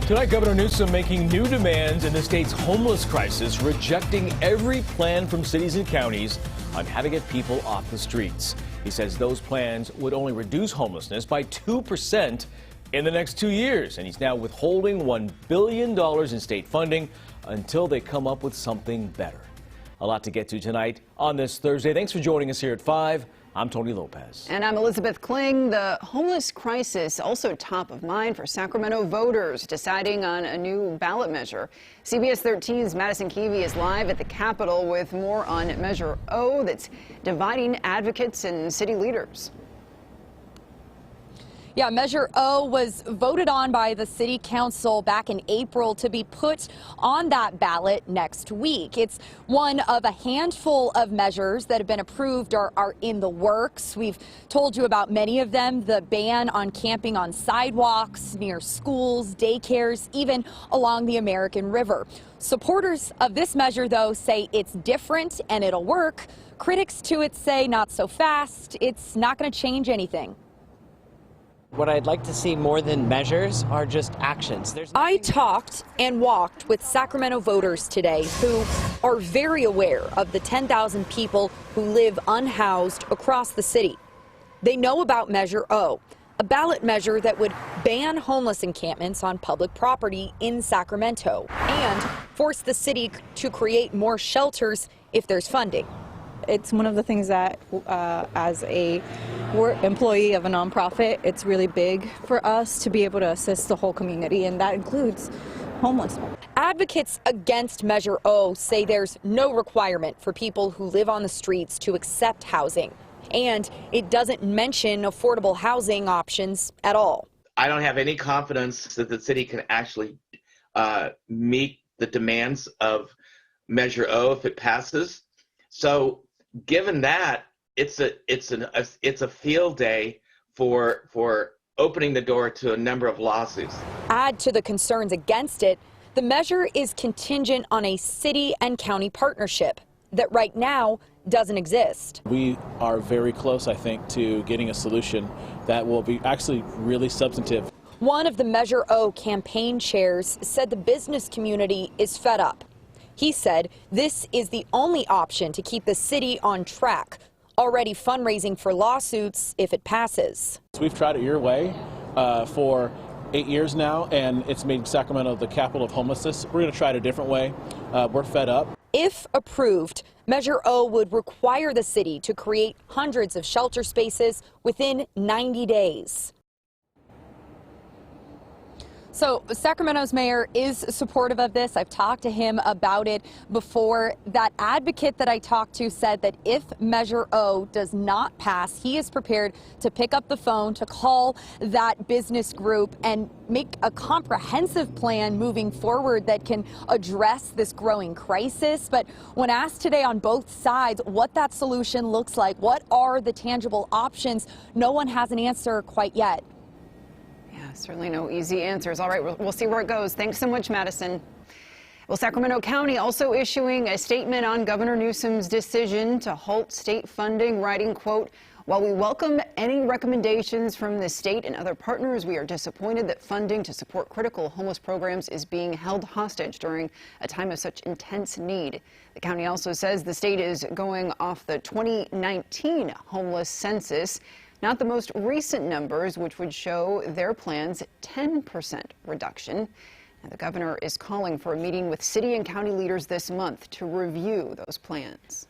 Tonight, Governor Newsom making new demands in the state's homeless crisis, rejecting every plan from cities and counties on how to get people off the streets. He says those plans would only reduce homelessness by 2% in the next 2 years, and he's now withholding $1 billion in state funding until they come up with something better. A lot to get to tonight on this Thursday. Thanks for joining us here at 5. I'm Tony Lopez. And I'm Elizabeth Kling. The homeless crisis also top of mind for Sacramento voters deciding on a new ballot measure. CBS 13's Madison Keevy is live at the Capitol with more on Measure O that's dividing advocates and city leaders. Yeah, Measure O was voted on by the City Council back in April to be put on that ballot next week. It's one of a handful of measures that have been approved or are in the works. We've told you about many of them: the ban on camping on sidewalks, near schools, daycares, even along the American River. Supporters of this measure, though, say it's different and it'll work. Critics to it say not so fast. It's not going to change anything. What I'd like to see more than measures are just actions. I talked and walked with Sacramento voters today who are very aware of the 10,000 people who live unhoused across the city. They know about Measure O, a ballot measure that would ban homeless encampments on public property in Sacramento and force the city to create more shelters if there's funding. It's one of the things that, as a employee of a nonprofit, it's really big for us to be able to assist the whole community, and that includes homeless. Advocates against Measure O say there's no requirement for people who live on the streets to accept housing, and it doesn't mention affordable housing options at all. I don't have any confidence that the city can actually meet the demands of Measure O if it passes. So given that, it's a field day for opening the door to a number of lawsuits. Add to the concerns against it, the measure is contingent on a city and county partnership that right now doesn't exist. We are very close, I think, to getting a solution that will be actually really substantive. One of the Measure O campaign chairs said the business community is fed up. He said this is the only option to keep the city on track, already fundraising for lawsuits if it passes. We've tried it your way for 8 years now, and it's made Sacramento the capital of homelessness. We're going to try it a different way. We're fed up. If approved, Measure O would require the city to create hundreds of shelter spaces within 90 days. So Sacramento's mayor is supportive of this. I've talked to him about it before. That advocate that I talked to said that if Measure O does not pass, he is prepared to pick up the phone, to call that business group and make a comprehensive plan moving forward that can address this growing crisis. But when asked today on both sides what that solution looks like, what are the tangible options, no one has an answer quite yet. Certainly no easy answers. All right, we'll see where it goes. Thanks so much, Madison. Well, Sacramento County also issuing a statement on Governor Newsom's decision to halt state funding, writing, quote, "While we welcome any recommendations from the state and other partners, we are disappointed that funding to support critical homeless programs is being held hostage during a time of such intense need." The county also says the state is going off the 2019 homeless census, not the most recent numbers, which would show their plan's 10% reduction. And the governor is calling for a meeting with city and county leaders this month to review those plans.